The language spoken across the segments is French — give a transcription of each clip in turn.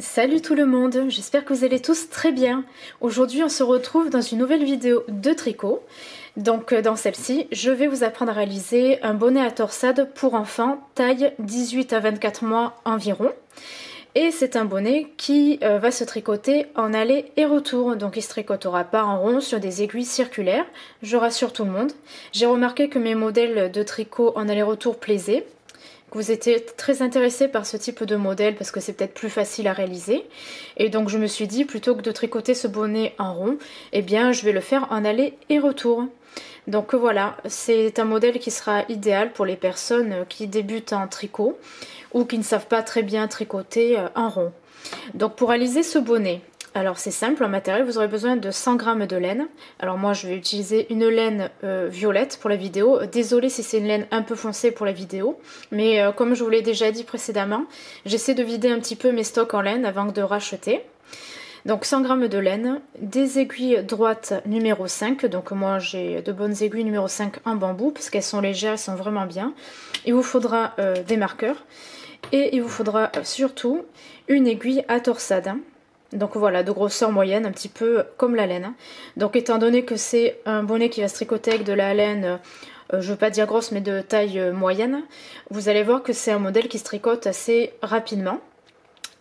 Salut tout le monde, j'espère que vous allez tous très bien. Aujourd'hui on se retrouve dans une nouvelle vidéo de tricot. Donc dans celle-ci, je vais vous apprendre à réaliser un bonnet à torsade pour enfants, taille 18 à 24 mois environ. Et c'est un bonnet qui va se tricoter en aller et retour, donc il ne se tricotera pas en rond sur des aiguilles circulaires, je rassure tout le monde. J'ai remarqué que mes modèles de tricot en aller-retour plaisaient. Vous étiez très intéressé par ce type de modèle parce que c'est peut-être plus facile à réaliser. Et donc je me suis dit, plutôt que de tricoter ce bonnet en rond, eh bien je vais le faire en aller et retour. Donc voilà, c'est un modèle qui sera idéal pour les personnes qui débutent en tricot ou qui ne savent pas très bien tricoter en rond. Donc pour réaliser ce bonnet, alors c'est simple, en matériel vous aurez besoin de 100 g de laine. Alors moi je vais utiliser une laine violette pour la vidéo. Désolée si c'est une laine un peu foncée pour la vidéo, mais comme je vous l'ai déjà dit précédemment, j'essaie de vider un petit peu mes stocks en laine avant de racheter. Donc 100 g de laine, des aiguilles droites numéro 5, donc moi j'ai de bonnes aiguilles numéro 5 en bambou parce qu'elles sont légères, elles sont vraiment bien. Il vous faudra des marqueurs et il vous faudra surtout une aiguille à torsade. Donc voilà, de grosseur moyenne, un petit peu comme la laine. Donc étant donné que c'est un bonnet qui va se tricoter avec de la laine, je ne veux pas dire grosse, mais de taille moyenne, vous allez voir que c'est un modèle qui se tricote assez rapidement.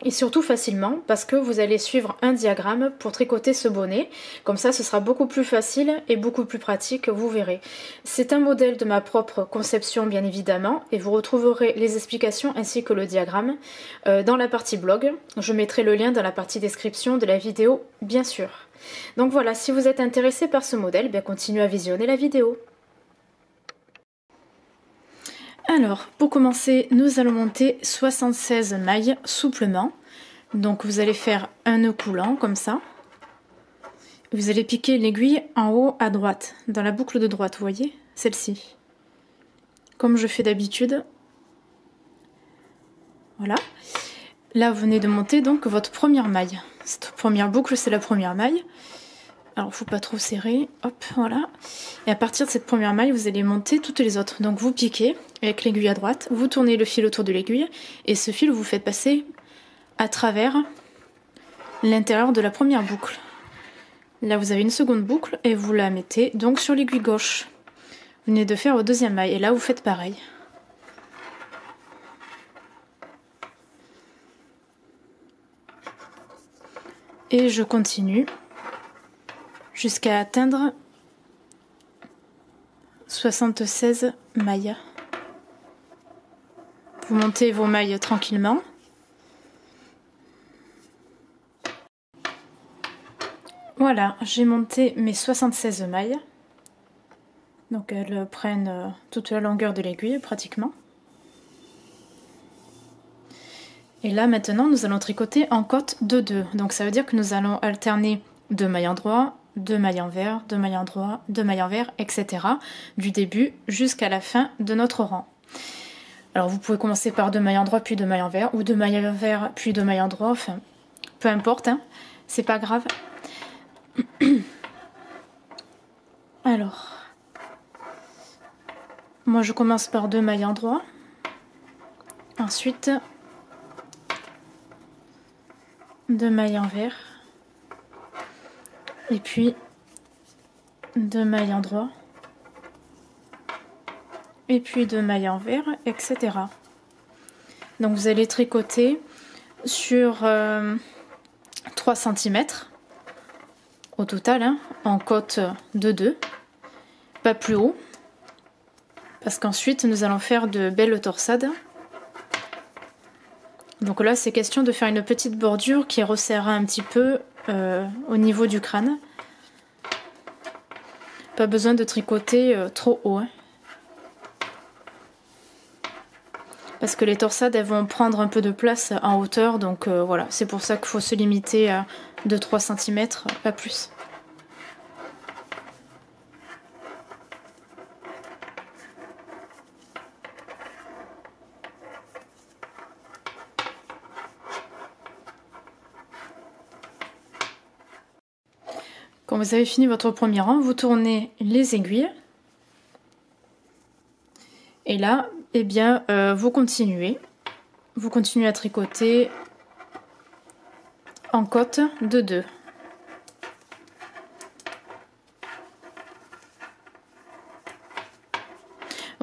Et surtout facilement parce que vous allez suivre un diagramme pour tricoter ce bonnet. Comme ça, ce sera beaucoup plus facile et beaucoup plus pratique, vous verrez. C'est un modèle de ma propre conception bien évidemment et vous retrouverez les explications ainsi que le diagramme dans la partie blog. Je mettrai le lien dans la partie description de la vidéo bien sûr. Donc voilà, si vous êtes intéressé par ce modèle, bien continuez à visionner la vidéo. Alors, pour commencer, nous allons monter 76 mailles souplement. Donc vous allez faire un nœud coulant comme ça. Vous allez piquer l'aiguille en haut à droite, dans la boucle de droite, vous voyez, celle-ci. Comme je fais d'habitude. Voilà. Là, vous venez de monter donc votre première maille. Cette première boucle, c'est la première maille. Alors, il ne faut pas trop serrer. Hop, voilà. Et à partir de cette première maille, vous allez monter toutes les autres. Donc, vous piquez avec l'aiguille à droite, vous tournez le fil autour de l'aiguille, et ce fil, vous faites passer à travers l'intérieur de la première boucle. Là, vous avez une seconde boucle, et vous la mettez donc sur l'aiguille gauche. Vous venez de faire votre deuxième maille, et là, vous faites pareil. Et je continue jusqu'à atteindre 76 mailles. Vous montez vos mailles tranquillement. Voilà, j'ai monté mes 76 mailles. Donc elles prennent toute la longueur de l'aiguille pratiquement. Et là maintenant nous allons tricoter en côte de 2. Donc ça veut dire que nous allons alterner 2 mailles endroit, 2 mailles envers, 2 mailles endroit, 2 mailles envers, etc. du début jusqu'à la fin de notre rang. Alors vous pouvez commencer par 2 mailles endroit puis 2 mailles envers, ou 2 mailles envers puis 2 mailles endroit, enfin peu importe, hein, c'est pas grave. Alors, moi je commence par 2 mailles endroit, ensuite 2 mailles envers, et puis 2 mailles endroit, et puis 2 mailles envers, etc. Donc vous allez tricoter sur 3 cm au total, hein, en côte de 2, pas plus haut, parce qu'ensuite nous allons faire de belles torsades. Donc là c'est question de faire une petite bordure qui resserrera un petit peu au niveau du crâne. Pas besoin de tricoter trop haut, hein. Parce que les torsades elles vont prendre un peu de place en hauteur, donc voilà, c'est pour ça qu'il faut se limiter à 2-3 cm, pas plus. Quand vous avez fini votre premier rang, vous tournez les aiguilles. Et là, eh bien, vous continuez à tricoter en côte de 2.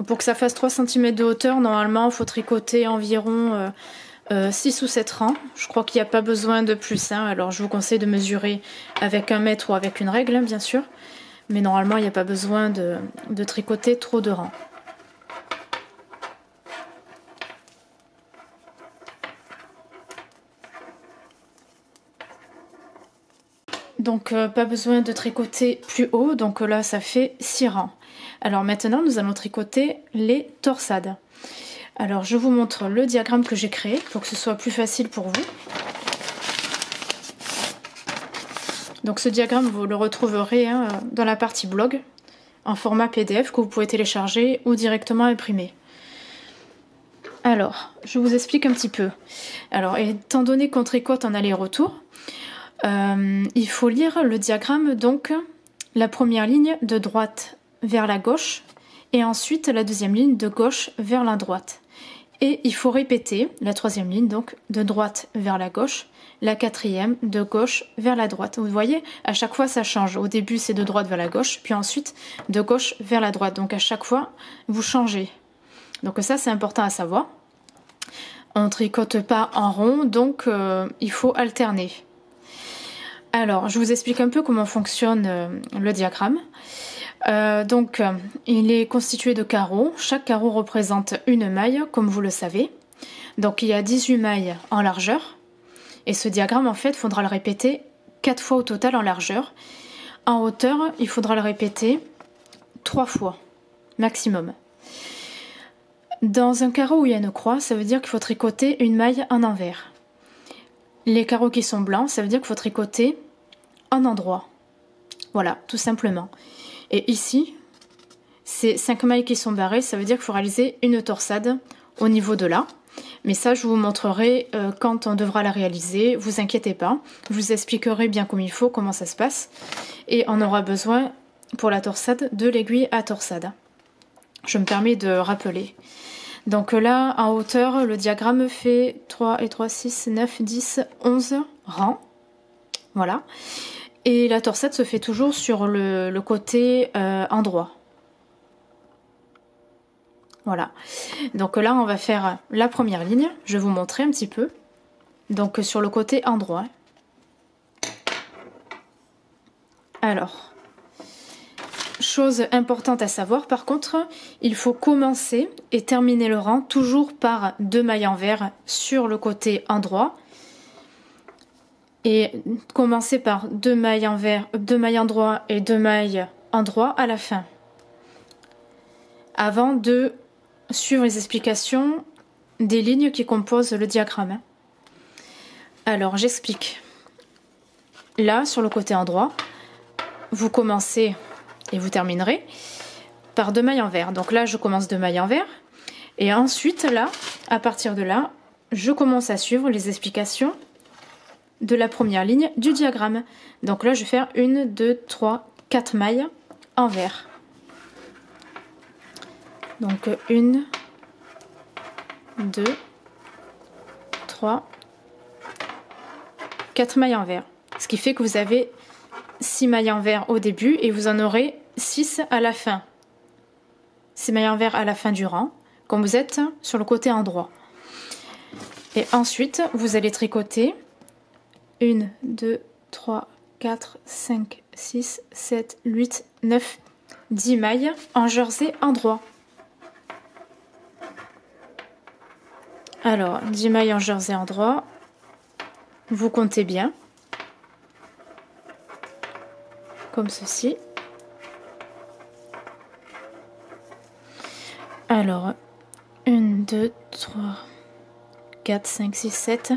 Pour que ça fasse 3 cm de hauteur, normalement il faut tricoter environ 6 ou 7 rangs. Je crois qu'il n'y a pas besoin de plus, hein. Alors je vous conseille de mesurer avec 1 mètre ou avec une règle, hein, bien sûr. Mais normalement il n'y a pas besoin de tricoter trop de rangs. Donc pas besoin de tricoter plus haut, donc là ça fait 6 rangs. Alors maintenant nous allons tricoter les torsades. Alors je vous montre le diagramme que j'ai créé pour que ce soit plus facile pour vous. Donc ce diagramme vous le retrouverez dans la partie blog en format PDF que vous pouvez télécharger ou directement imprimer. Alors je vous explique un petit peu. Alors étant donné qu'on tricote en aller-retour, il faut lire le diagramme, donc la première ligne de droite vers la gauche et ensuite la deuxième ligne de gauche vers la droite. Et il faut répéter la troisième ligne, donc de droite vers la gauche, la quatrième de gauche vers la droite. Vous voyez, à chaque fois ça change. Au début c'est de droite vers la gauche, puis ensuite de gauche vers la droite. Donc à chaque fois vous changez. Donc ça c'est important à savoir. On ne tricote pas en rond, donc il faut alterner. Alors, je vous explique un peu comment fonctionne le diagramme. Donc, il est constitué de carreaux. Chaque carreau représente une maille, comme vous le savez. Donc, il y a 18 mailles en largeur. Et ce diagramme, en fait, il faudra le répéter 4 fois au total en largeur. En hauteur, il faudra le répéter 3 fois, maximum. Dans un carreau où il y a une croix, ça veut dire qu'il faut tricoter une maille en envers. Les carreaux qui sont blancs, ça veut dire qu'il faut tricoter un endroit. Voilà, tout simplement. Et ici, c'est 5 mailles qui sont barrées, ça veut dire qu'il faut réaliser une torsade au niveau de là. Mais ça, je vous montrerai quand on devra la réaliser, vous inquiétez pas. Je vous expliquerai bien comme il faut, comment ça se passe. Et on aura besoin, pour la torsade, de l'aiguille à torsade. Je me permets de rappeler. Donc là, en hauteur, le diagramme fait 3 et 3, 6, 9, 10, 11 rangs. Voilà. Et la torsade se fait toujours sur le côté endroit. Voilà. Donc là, on va faire la première ligne. Je vais vous montrer un petit peu. Donc sur le côté endroit. Alors... Chose importante à savoir, par contre, il faut commencer et terminer le rang toujours par 2 mailles envers sur le côté endroit. Et commencer par 2 mailles envers, 2 mailles endroit et 2 mailles endroit à la fin. Avant de suivre les explications des lignes qui composent le diagramme. Alors, j'explique. Là, sur le côté endroit, vous commencez... et vous terminerez par 2 mailles envers. Donc là, je commence 2 mailles envers. Et ensuite, là, à partir de là, je commence à suivre les explications de la première ligne du diagramme. Donc là, je vais faire 1, 2, 3, 4 mailles envers. Donc 1, 2, 3, 4 mailles envers. Ce qui fait que vous avez 6 mailles envers au début et vous en aurez 6 à la fin. 6 mailles envers à la fin du rang, quand vous êtes sur le côté endroit. Et ensuite, vous allez tricoter 1, 2, 3, 4, 5, 6, 7, 8, 9, 10 mailles en jersey endroit. Alors, 10 mailles en jersey endroit, vous comptez bien. Comme ceci. Alors, 1, 2, 3, 4, 5, 6, 7,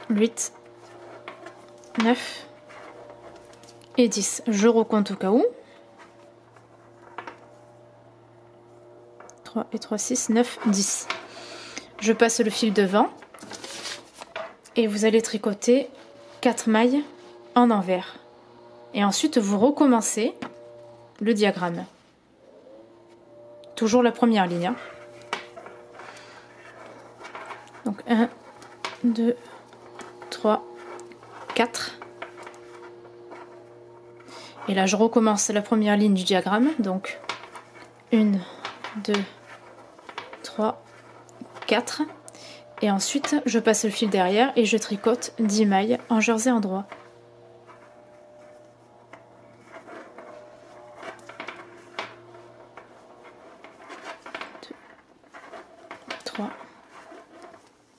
8, 9 et 10. Je recompte au cas où. 3 et 3, 6, 9, 10. Je passe le fil devant et vous allez tricoter 4 mailles en envers. Et ensuite, vous recommencez le diagramme. Toujours la première ligne. Hein. Donc 1, 2, 3, 4. Et là je recommence la première ligne du diagramme, donc 1, 2, 3, 4. Et ensuite je passe le fil derrière et je tricote 10 mailles en jersey endroit. 3,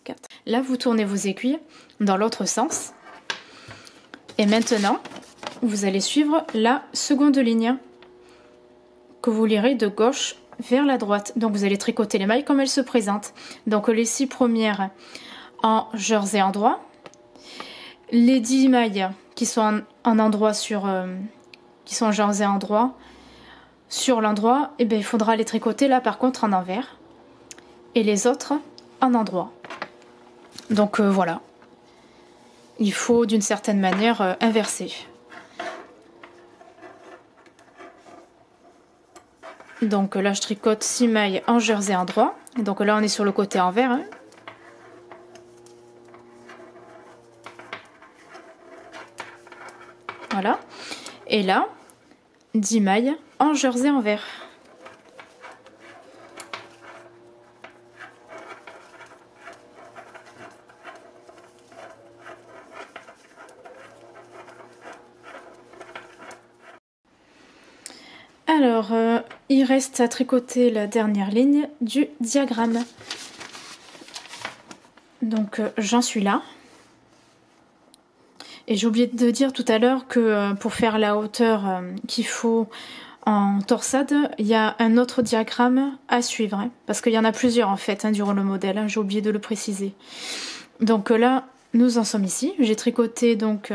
4. Là vous tournez vos aiguilles dans l'autre sens. Et maintenant vous allez suivre la seconde ligne que vous lirez de gauche vers la droite. Donc vous allez tricoter les mailles comme elles se présentent. Donc les 6 premières en jersey endroit, les 10 mailles qui sont en endroit sur qui sont en jersey endroit sur l'endroit, et bien il faudra les tricoter là par contre en envers et les autres en endroit. Donc voilà, il faut d'une certaine manière inverser. Donc là je tricote 6 mailles en jersey endroit. Donc là on est sur le côté envers, hein. Voilà. Et là 10 mailles en jersey envers. Alors, il reste à tricoter la dernière ligne du diagramme. Donc, j'en suis là. Et j'ai oublié de dire tout à l'heure que pour faire la hauteur qu'il faut en torsade, il y a un autre diagramme à suivre. Hein, parce qu'il y en a plusieurs en fait durant le modèle. Hein, j'ai oublié de le préciser. Donc là, nous en sommes ici. J'ai tricoté donc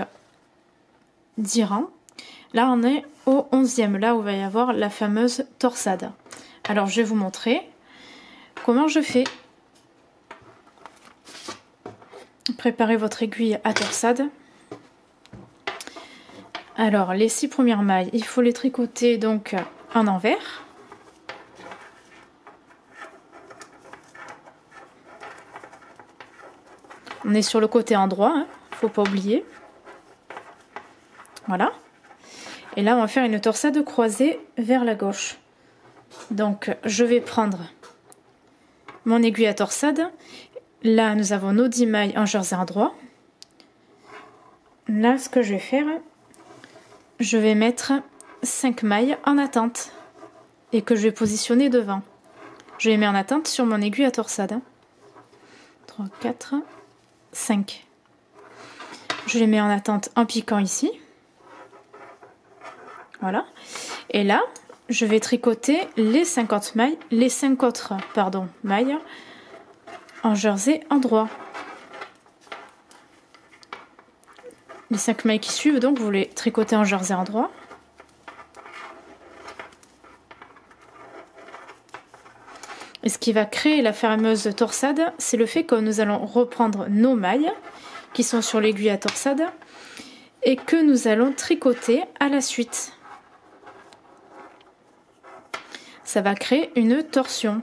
10 rangs. Là, on est au 11e, là où il va y avoir la fameuse torsade. Alors, je vais vous montrer comment je fais. Préparez votre aiguille à torsade. Alors, les 6 premières mailles, il faut les tricoter donc en envers. On est sur le côté endroit, hein, faut pas oublier. Voilà. Et là, on va faire une torsade croisée vers la gauche. Donc, je vais prendre mon aiguille à torsade. Là, nous avons nos 10 mailles en jersey endroit. Là, ce que je vais faire, je vais mettre 5 mailles en attente et que je vais positionner devant. Je les mets en attente sur mon aiguille à torsade. 3, 4, 5. Je les mets en attente en piquant ici. Voilà. Et là, je vais tricoter les 50 mailles, les 5 autres mailles en jersey endroit. Les 5 mailles qui suivent, donc, vous les tricotez en jersey endroit. Et ce qui va créer la fameuse torsade, c'est le fait que nous allons reprendre nos mailles qui sont sur l'aiguille à torsade et que nous allons tricoter à la suite. Ça va créer une torsion.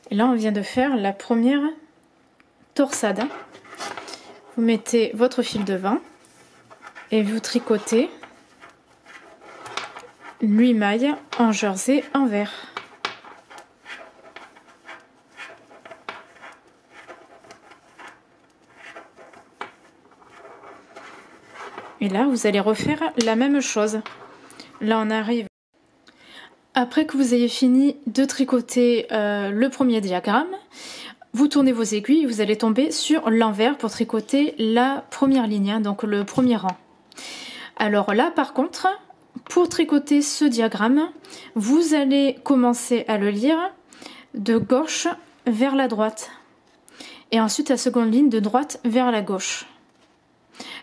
Et là, on vient de faire la première torsade. Vous mettez votre fil devant et vous tricotez 8 mailles en jersey envers. Et là, vous allez refaire la même chose. Là, on arrive. Après que vous ayez fini de tricoter le premier diagramme, vous tournez vos aiguilles et vous allez tomber sur l'envers pour tricoter la première ligne, hein, donc le premier rang. Alors là, par contre, pour tricoter ce diagramme, vous allez commencer à le lire de gauche vers la droite. Et ensuite la seconde ligne de droite vers la gauche.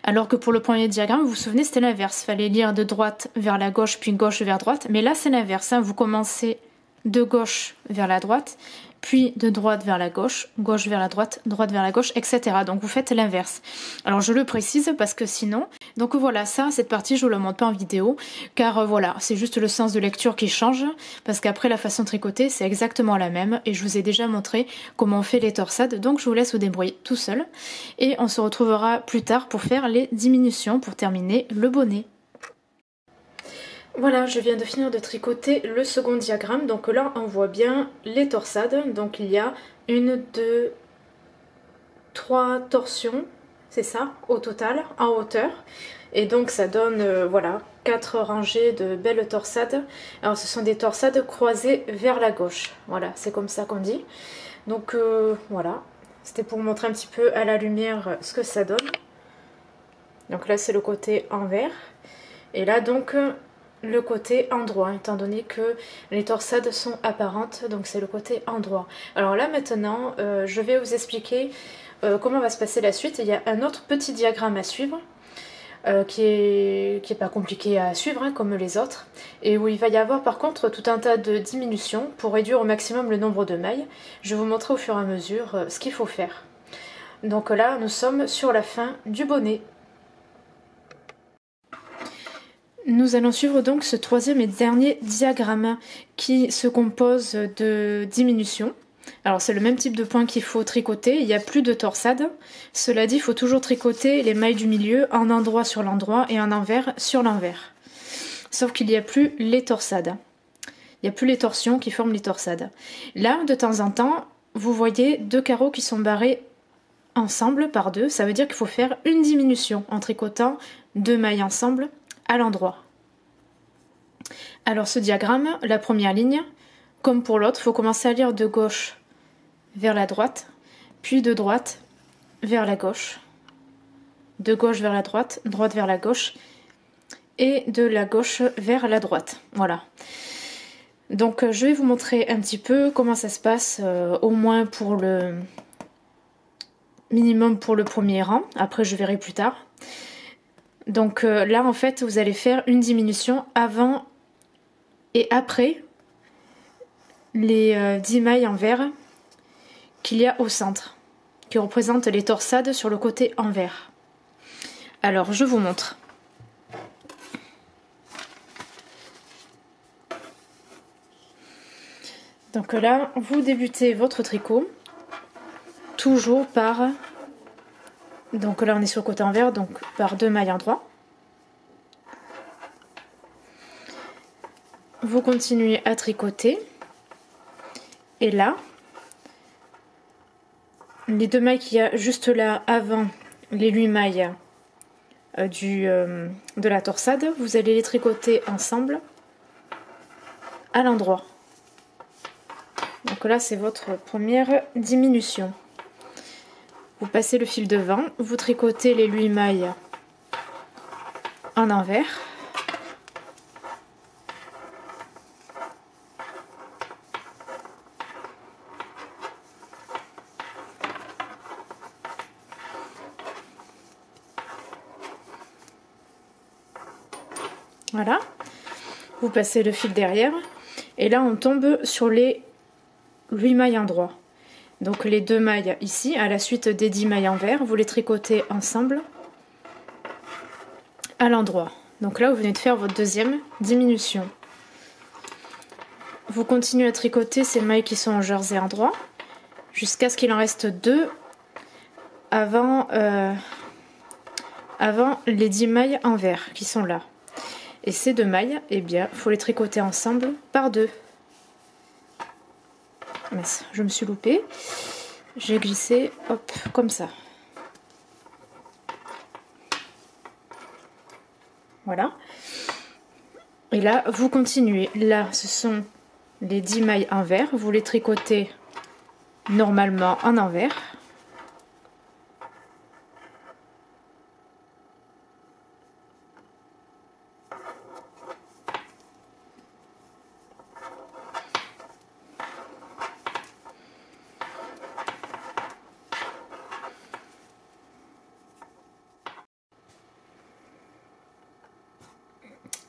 Alors que pour le premier diagramme, vous vous souvenez, c'était l'inverse. Il fallait lire de droite vers la gauche, puis gauche vers droite. Mais là, c'est l'inverse. Hein. Vous commencez de gauche vers la droite, puis de droite vers la gauche, gauche vers la droite vers la gauche, etc. Donc vous faites l'inverse. Alors je le précise parce que sinon... Donc voilà, ça, cette partie, je vous la montre pas en vidéo, car voilà, c'est juste le sens de lecture qui change, parce qu'après la façon de tricoter, c'est exactement la même, et je vous ai déjà montré comment on fait les torsades, donc je vous laisse vous débrouiller tout seul, et on se retrouvera plus tard pour faire les diminutions, pour terminer le bonnet. Voilà, je viens de finir de tricoter le second diagramme, donc là on voit bien les torsades, donc il y a 1, 2, 3 torsions, c'est ça, au total, en hauteur, et donc ça donne, voilà, 4 rangées de belles torsades. Alors ce sont des torsades croisées vers la gauche, voilà, c'est comme ça qu'on dit. Donc voilà, c'était pour vous montrer un petit peu à la lumière ce que ça donne. Donc là c'est le côté envers, et là donc... le côté endroit, étant donné que les torsades sont apparentes, donc c'est le côté endroit. Alors là maintenant, je vais vous expliquer comment va se passer la suite. Il y a un autre petit diagramme à suivre, qui est pas compliqué à suivre, hein, comme les autres, et où il va y avoir par contre tout un tas de diminutions pour réduire au maximum le nombre de mailles. Je vais vous montrer au fur et à mesure ce qu'il faut faire. Donc là, nous sommes sur la fin du bonnet. Nous allons suivre donc ce troisième et dernier diagramme qui se compose de diminutions. Alors c'est le même type de point qu'il faut tricoter, il n'y a plus de torsade. Cela dit, il faut toujours tricoter les mailles du milieu en endroit sur l'endroit et en envers sur l'envers. Sauf qu'il n'y a plus les torsades. Il n'y a plus les torsions qui forment les torsades. Là, de temps en temps, vous voyez 2 carreaux qui sont barrés ensemble par 2. Ça veut dire qu'il faut faire une diminution en tricotant 2 mailles ensemble à l'endroit. Alors ce diagramme, la première ligne, comme pour l'autre, il faut commencer à lire de gauche vers la droite, puis de droite vers la gauche, de gauche vers la droite, droite vers la gauche, et de la gauche vers la droite. Voilà. Donc je vais vous montrer un petit peu comment ça se passe, au moins pour le minimum pour le premier rang, après je verrai plus tard. Donc là en fait vous allez faire une diminution avant et après les 10 mailles en vert qu'il y a au centre, qui représentent les torsades sur le côté envers. Alors je vous montre. Donc là vous débutez votre tricot toujours par... Donc là on est sur le côté envers, donc par 2 mailles endroit. Vous continuez à tricoter. Et là, les 2 mailles qu'il y a juste là avant les 8 mailles de la torsade, vous allez les tricoter ensemble à l'endroit. Donc là c'est votre première diminution. Vous passez le fil devant, vous tricotez les 8 mailles en envers. Voilà, vous passez le fil derrière et là on tombe sur les 8 mailles endroit. Donc les 2 mailles ici, à la suite des 10 mailles en vert, vous les tricotez ensemble à l'endroit. Donc là vous venez de faire votre deuxième diminution. Vous continuez à tricoter ces mailles qui sont en jersey endroit jusqu'à ce qu'il en reste 2 avant les 10 mailles en vert qui sont là. Et ces 2 mailles, eh bien, il faut les tricoter ensemble par 2. Mince, je me suis loupée. J'ai glissé, hop, comme ça. Voilà. Et là, vous continuez. Là, ce sont les 10 mailles en vert. Vous les tricotez normalement en envers.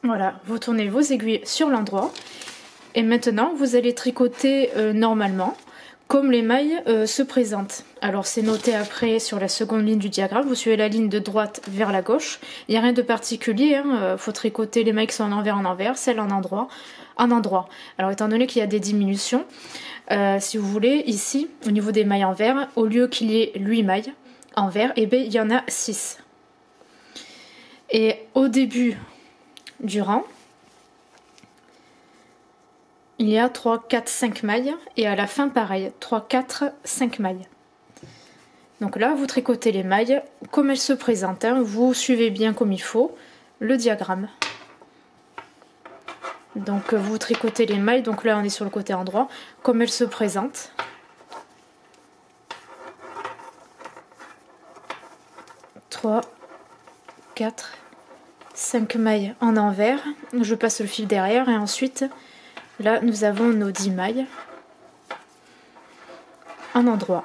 Voilà, vous tournez vos aiguilles sur l'endroit Et maintenant vous allez tricoter normalement comme les mailles se présentent. Alors c'est noté après sur la seconde ligne du diagramme, vous suivez la ligne de droite vers la gauche. Il n'y a rien de particulier, hein. Faut tricoter les mailles qui sont en envers, celles en endroit. Alors étant donné qu'il y a des diminutions, si vous voulez, ici, au niveau des mailles envers, au lieu qu'il y ait 8 mailles envers, et bien il y en a 6. Et au début du rang, il y a 3, 4, 5 mailles, et à la fin pareil, 3, 4, 5 mailles. Donc là, vous tricotez les mailles comme elles se présentent, hein. Vous suivez bien comme il faut le diagramme. Donc vous tricotez les mailles, donc là on est sur le côté endroit, comme elles se présentent. Trois, 4, 5 mailles en envers, je passe le fil derrière et ensuite là nous avons nos 10 mailles en endroit.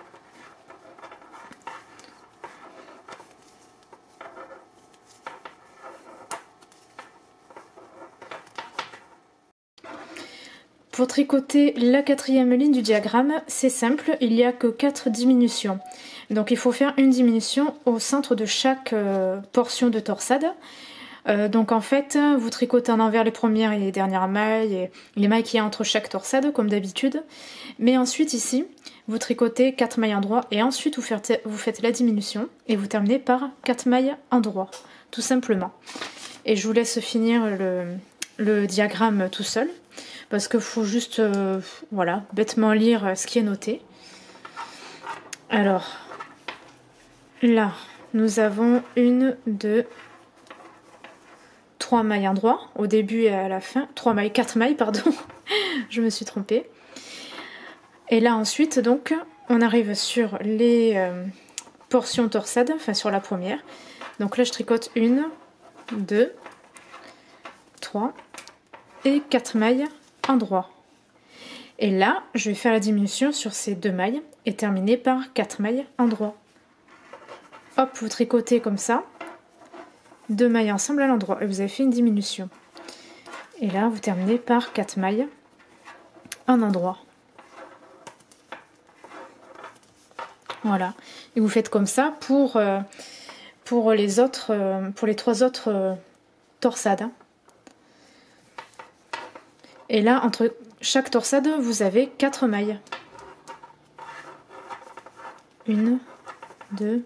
Pour tricoter la 4e ligne du diagramme, c'est simple, il n'y a que 4 diminutions. Donc il faut faire une diminution au centre de chaque portion de torsade. Donc en fait, vous tricotez en envers les premières et les dernières mailles, et les mailles qu'il y a entre chaque torsade, comme d'habitude. Mais ensuite ici, vous tricotez 4 mailles en droit, et ensuite vous faites la diminution, et vous terminez par 4 mailles en droit, tout simplement. Et je vous laisse finir le diagramme tout seul, parce qu'il faut juste, voilà, bêtement lire ce qui est noté. Alors, là, nous avons 1, 2, 3 mailles en droit, au début et à la fin, 4 mailles, pardon, je me suis trompée. Et là ensuite, donc, on arrive sur les portions torsades, enfin sur la première. Donc là, je tricote 1, 2, 3 et 4 mailles en droit. Et là, je vais faire la diminution sur ces 2 mailles et terminer par 4 mailles en droit. Hop, vous tricotez comme ça, 2 mailles ensemble à l'endroit et vous avez fait une diminution. Et là, vous terminez par 4 mailles en endroit. Voilà. Et vous faites comme ça pour les 3 autres torsades. Et là, entre chaque torsade, vous avez 4 mailles. 1, 2,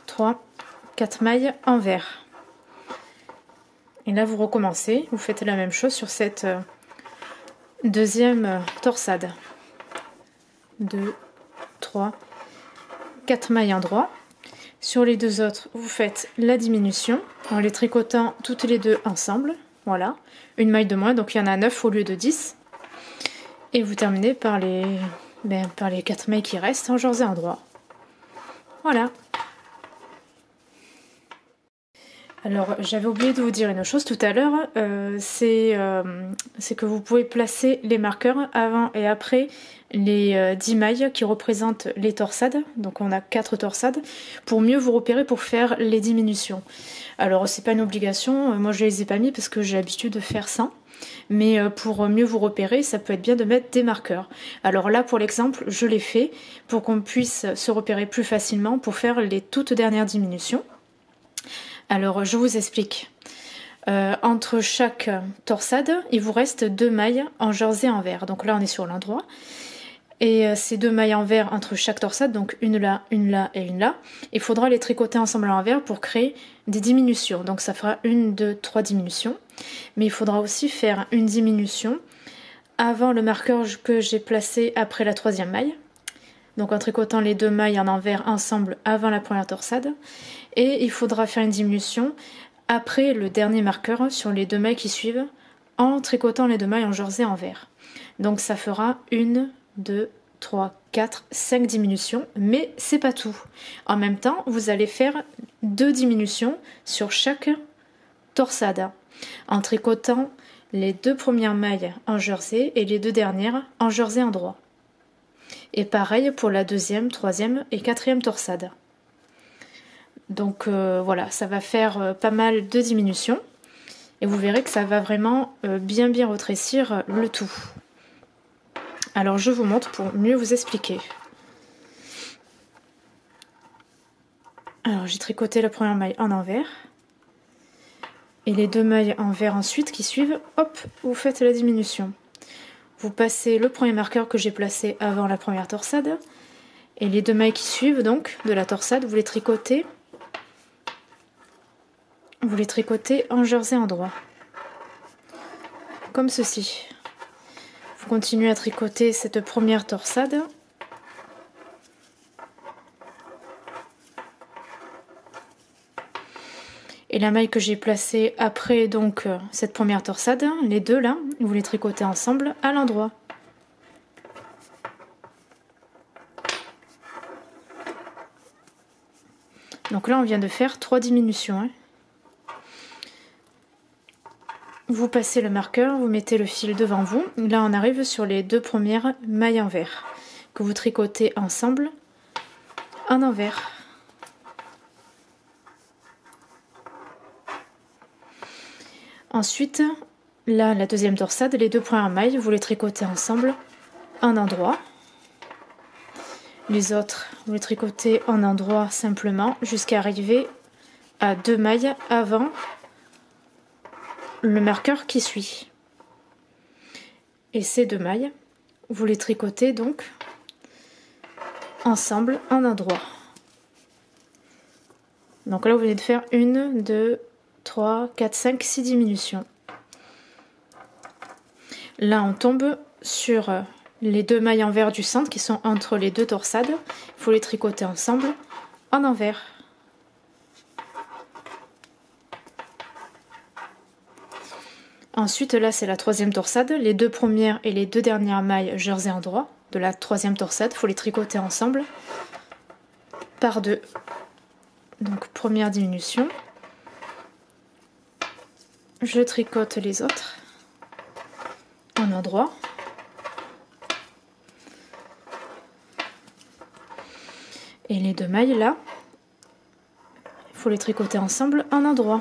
3, 4 mailles envers. Et là, vous recommencez, vous faites la même chose sur cette deuxième torsade. 2, 3, 4 mailles en droit. Sur les 2 autres, vous faites la diminution en les tricotant toutes les 2 ensemble. Voilà, une maille de moins, donc il y en a 9 au lieu de 10. Et vous terminez par les 4 mailles qui restent en jersey en droit. Voilà. Alors, j'avais oublié de vous dire une chose tout à l'heure, c'est que vous pouvez placer les marqueurs avant et après les 10 mailles qui représentent les torsades. Donc on a 4 torsades, pour mieux vous repérer pour faire les diminutions. Alors c'est pas une obligation, moi je les ai pas mis parce que j'ai l'habitude de faire ça. Mais pour mieux vous repérer, ça peut être bien de mettre des marqueurs. Alors là, pour l'exemple, je l'ai fait pour qu'on puisse se repérer plus facilement pour faire les toutes dernières diminutions. Alors, je vous explique. Entre chaque torsade, il vous reste 2 mailles en jersey envers. Donc là, on est sur l'endroit. Et ces 2 mailles envers entre chaque torsade, donc une là et une là, il faudra les tricoter ensemble à l'envers pour créer des diminutions. Donc ça fera 1, 2, 3 diminutions. Mais il faudra aussi faire une diminution avant le marqueur que j'ai placé après la 3e maille. Donc en tricotant les 2 mailles en envers ensemble avant la première torsade. Et il faudra faire une diminution après le dernier marqueur sur les 2 mailles qui suivent en tricotant les 2 mailles en jersey envers. Donc ça fera 1, 2, 3, 4, 5 diminutions, mais c'est pas tout. En même temps, vous allez faire 2 diminutions sur chaque torsade en tricotant les 2 premières mailles en jersey et les 2 dernières en jersey en droit. Et pareil pour la 2e, 3e et 4e torsade. Donc voilà, ça va faire pas mal de diminutions. Et vous verrez que ça va vraiment bien rétrécir le tout. Alors je vous montre pour mieux vous expliquer. Alors j'ai tricoté la première maille en envers. Et les 2 mailles envers ensuite qui suivent, hop, vous faites la diminution. Vous passez le premier marqueur que j'ai placé avant la première torsade. Et les 2 mailles qui suivent donc de la torsade, vous les tricotez. Vous les tricotez en jersey endroit. Comme ceci. Vous continuez à tricoter cette première torsade. Et la maille que j'ai placée après donc cette première torsade, les 2 là, vous les tricotez ensemble à l'endroit. Donc là on vient de faire 3 diminutions. Hein. Vous passez le marqueur, vous mettez le fil devant vous. Là on arrive sur les 2 premières mailles envers que vous tricotez ensemble en envers. Ensuite, là, la deuxième torsade, les 2 premières mailles, vous les tricotez ensemble en endroit. Les autres, vous les tricotez en endroit simplement jusqu'à arriver à 2 mailles avant le marqueur qui suit. Et ces 2 mailles, vous les tricotez donc ensemble en endroit. Donc là, vous venez de faire 1, 2, 3, 4, 5, 6 diminutions. Là, on tombe sur les 2 mailles envers du centre qui sont entre les 2 torsades. Il faut les tricoter ensemble en envers. Ensuite, là, c'est la 3e torsade. Les 2 premières et les 2 dernières mailles jersey endroit de la 3e torsade. Il faut les tricoter ensemble par 2. Donc, première diminution. Je tricote les autres en endroit. Et les 2 mailles là, il faut les tricoter ensemble en endroit.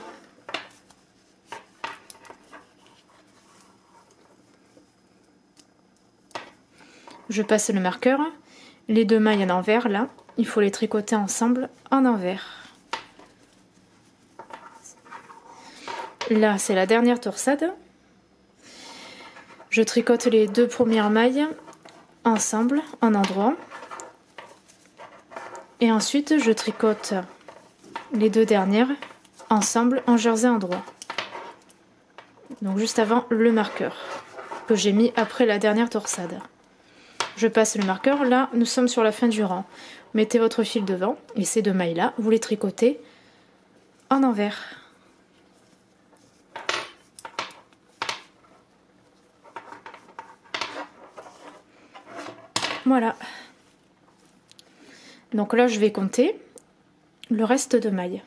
Je passe le marqueur. Les 2 mailles en envers là, il faut les tricoter ensemble en envers. Là, c'est la dernière torsade. Je tricote les 2 premières mailles ensemble, en endroit. Et ensuite, je tricote les 2 dernières ensemble en jersey endroit. Donc juste avant le marqueur que j'ai mis après la dernière torsade. Je passe le marqueur. Là, nous sommes sur la fin du rang. Mettez votre fil devant et ces 2 mailles-là, vous les tricotez en envers. Voilà. Donc là, je vais compter le reste de mailles.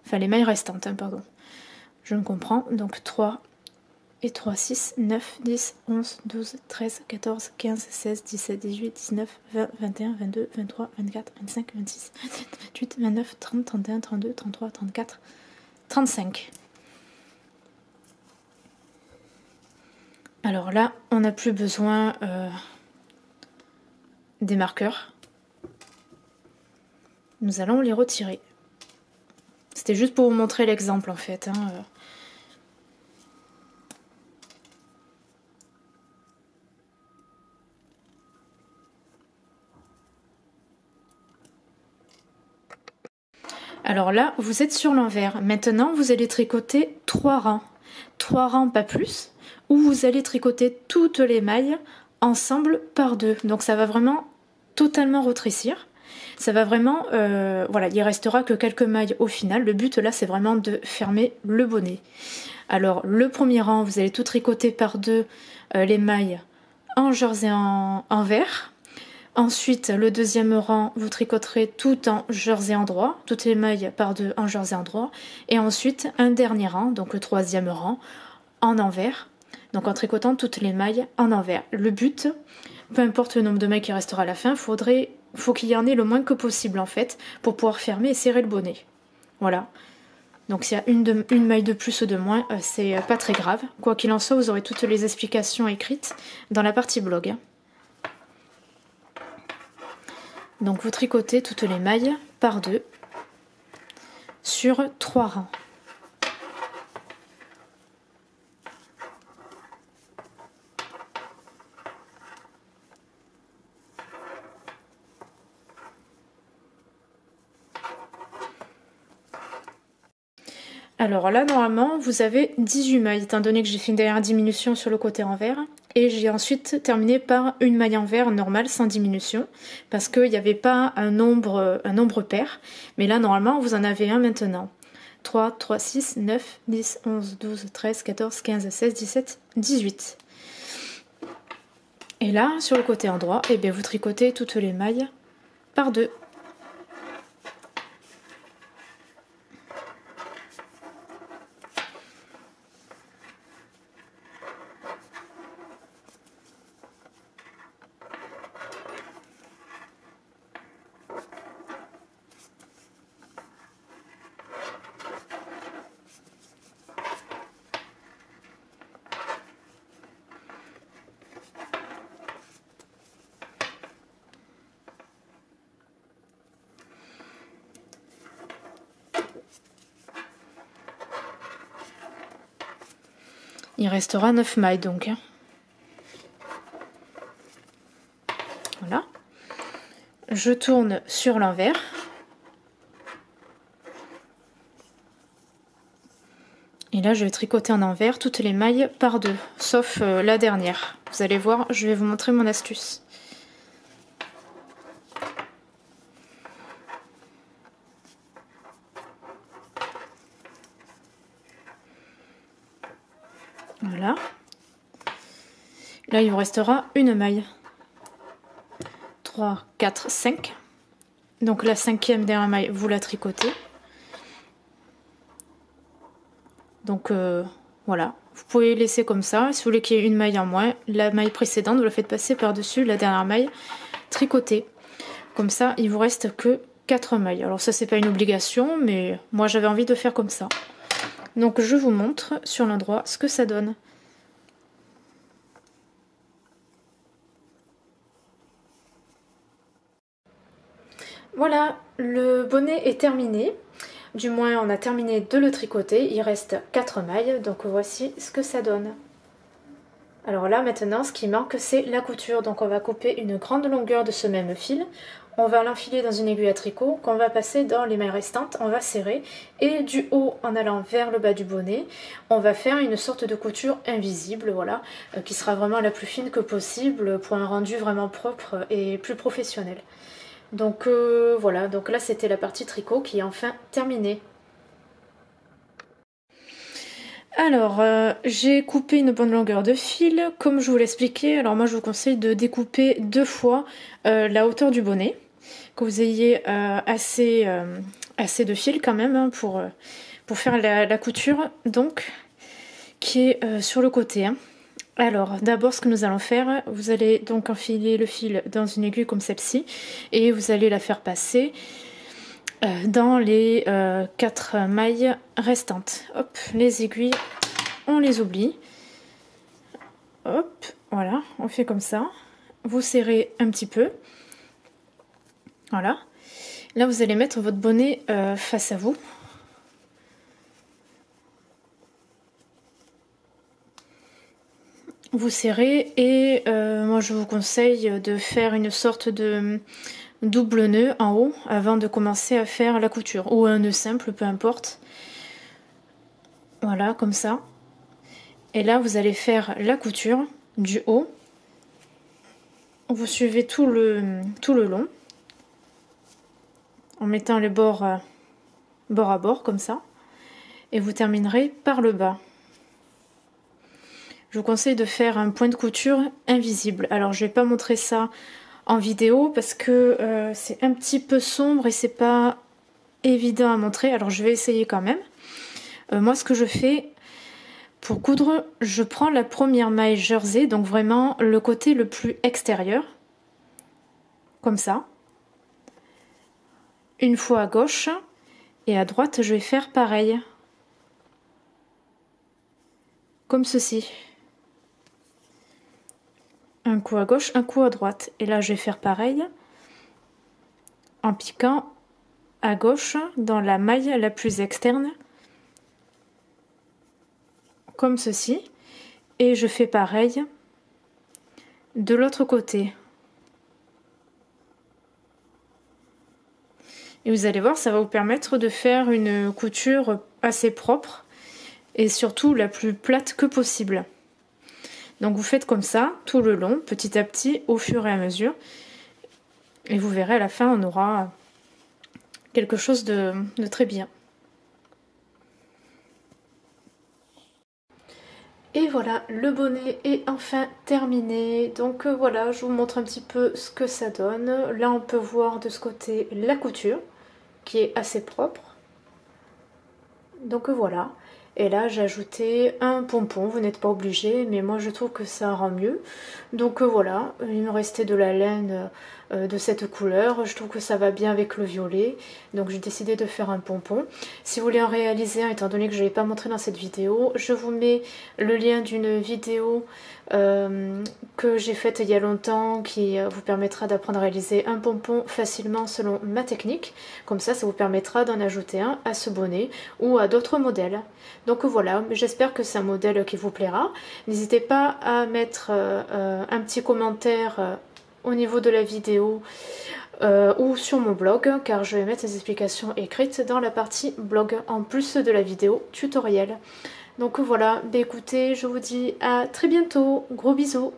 Enfin, les mailles restantes, hein, pardon. Je me comprends. Donc 3 et 3, 6, 9, 10, 11, 12, 13, 14, 15, 16, 17, 18, 19, 20, 21, 22, 23, 24, 25, 26, 27, 28, 29, 30, 31, 32, 33, 34, 35. Alors là, on n'a plus besoin des marqueurs. Nous allons les retirer. C'était juste pour vous montrer l'exemple en fait. Hein. Alors là, vous êtes sur l'envers. Maintenant, vous allez tricoter 3 rangs. 3 rangs, pas plus, où vous allez tricoter toutes les mailles ensemble par 2. Donc ça va vraiment totalement rétrécir. Ça va vraiment, voilà, il restera que quelques mailles au final. Le but là, c'est vraiment de fermer le bonnet. Alors le premier rang, vous allez tout tricoter par 2 les mailles en jersey en vert. Ensuite, le deuxième rang, vous tricoterez tout en jersey endroit, toutes les mailles par 2 en jersey endroit. Et ensuite, un dernier rang, donc le troisième rang, en envers. Donc en tricotant toutes les mailles en envers. Le but, peu importe le nombre de mailles qui restera à la fin, faut qu'il y en ait le moins que possible en fait, pour pouvoir fermer et serrer le bonnet. Voilà. Donc s'il y a une maille de plus ou de moins, c'est pas très grave. Quoi qu'il en soit, vous aurez toutes les explications écrites dans la partie blog. Donc vous tricotez toutes les mailles par deux sur 3 rangs. Alors là, normalement, vous avez 18 mailles, étant donné que j'ai fait une dernière diminution sur le côté envers. Et j'ai ensuite terminé par une maille envers normale, sans diminution, parce qu'il n'y avait pas un nombre pair. Mais là, normalement, vous en avez un maintenant. 3, 3, 6, 9, 10, 11, 12, 13, 14, 15, 16, 17, 18. Et là, sur le côté endroit, eh bien, vous tricotez toutes les mailles par deux. Il restera 9 mailles donc. Voilà. Je tourne sur l'envers. Et là, je vais tricoter en envers toutes les mailles par deux, sauf la dernière. Vous allez voir, je vais vous montrer mon astuce. Voilà. Là, il vous restera une maille. 3, 4, 5. Donc la cinquième dernière maille, vous la tricotez. Donc voilà, vous pouvez laisser comme ça. Si vous voulez qu'il y ait une maille en moins, la maille précédente, vous la faites passer par-dessus la dernière maille tricotée. Comme ça, il vous reste que 4 mailles. Alors ça, c'est pas une obligation, mais moi j'avais envie de faire comme ça. Donc je vous montre sur l'endroit ce que ça donne. Voilà, le bonnet est terminé. Du moins, on a terminé de le tricoter. Il reste 4 mailles, donc voici ce que ça donne. Alors là, maintenant, ce qui manque, c'est la couture. Donc on va couper une grande longueur de ce même fil. On va l'enfiler dans une aiguille à tricot qu'on va passer dans les mailles restantes, on va serrer. Et du haut, en allant vers le bas du bonnet, on va faire une sorte de couture invisible, voilà, qui sera vraiment la plus fine que possible pour un rendu vraiment propre et plus professionnel. Donc voilà, donc là c'était la partie tricot qui est enfin terminée. Alors, j'ai coupé une bonne longueur de fil, comme je vous l'expliquais. Alors moi je vous conseille de découper 2 fois la hauteur du bonnet, que vous ayez assez de fil quand même hein, pour faire la couture, donc qui est sur le côté. Hein. Alors d'abord ce que nous allons faire, vous allez donc enfiler le fil dans une aiguille comme celle-ci et vous allez la faire passer dans les 4 mailles restantes. Hop, les aiguilles, on les oublie. Hop, voilà, on fait comme ça. Vous serrez un petit peu. Voilà. Là, vous allez mettre votre bonnet face à vous. Vous serrez et moi je vous conseille de faire une sorte de double nœud en haut avant de commencer à faire la couture, ou un nœud simple, peu importe. Voilà, comme ça. Et là vous allez faire la couture du haut. Vous suivez tout le long en mettant les bords bord à bord comme ça, et vous terminerez par le bas. Je vous conseille de faire un point de couture invisible. Alors je vais pas montrer ça en vidéo parce que c'est un petit peu sombre et c'est pas évident à montrer. Alors je vais essayer quand même. Moi ce que je fais pour coudre, je prends la première maille jersey, donc vraiment le côté le plus extérieur, comme ça. Une fois à gauche et à droite je vais faire pareil. comme ceci. Un coup à gauche, un coup à droite. Et là je vais faire pareil en piquant à gauche dans la maille la plus externe, comme ceci. Et je fais pareil de l'autre côté. Et vous allez voir, ça va vous permettre de faire une couture assez propre et surtout la plus plate que possible. Donc vous faites comme ça tout le long, petit à petit, au fur et à mesure. Et vous verrez, à la fin, on aura quelque chose de très bien. Et voilà, le bonnet est enfin terminé. Donc voilà, je vous montre un petit peu ce que ça donne. Là, on peut voir de ce côté la couture, qui est assez propre. Donc voilà. Et là, j'ai ajouté un pompon. Vous n'êtes pas obligé, mais moi, je trouve que ça rend mieux. Donc voilà, il me restait de la laine de cette couleur. Je trouve que ça va bien avec le violet. Donc j'ai décidé de faire un pompon. Si vous voulez en réaliser un, étant donné que je ne l'ai pas montré dans cette vidéo, je vous mets le lien d'une vidéo que j'ai faite il y a longtemps qui vous permettra d'apprendre à réaliser un pompon facilement selon ma technique. Comme ça vous permettra d'en ajouter un à ce bonnet ou à d'autres modèles. Donc voilà, j'espère que c'est un modèle qui vous plaira. N'hésitez pas à mettre un petit commentaire au niveau de la vidéo ou sur mon blog, car je vais mettre les explications écrites dans la partie blog en plus de la vidéo tutoriel. Donc voilà, écoutez, je vous dis à très bientôt, gros bisous.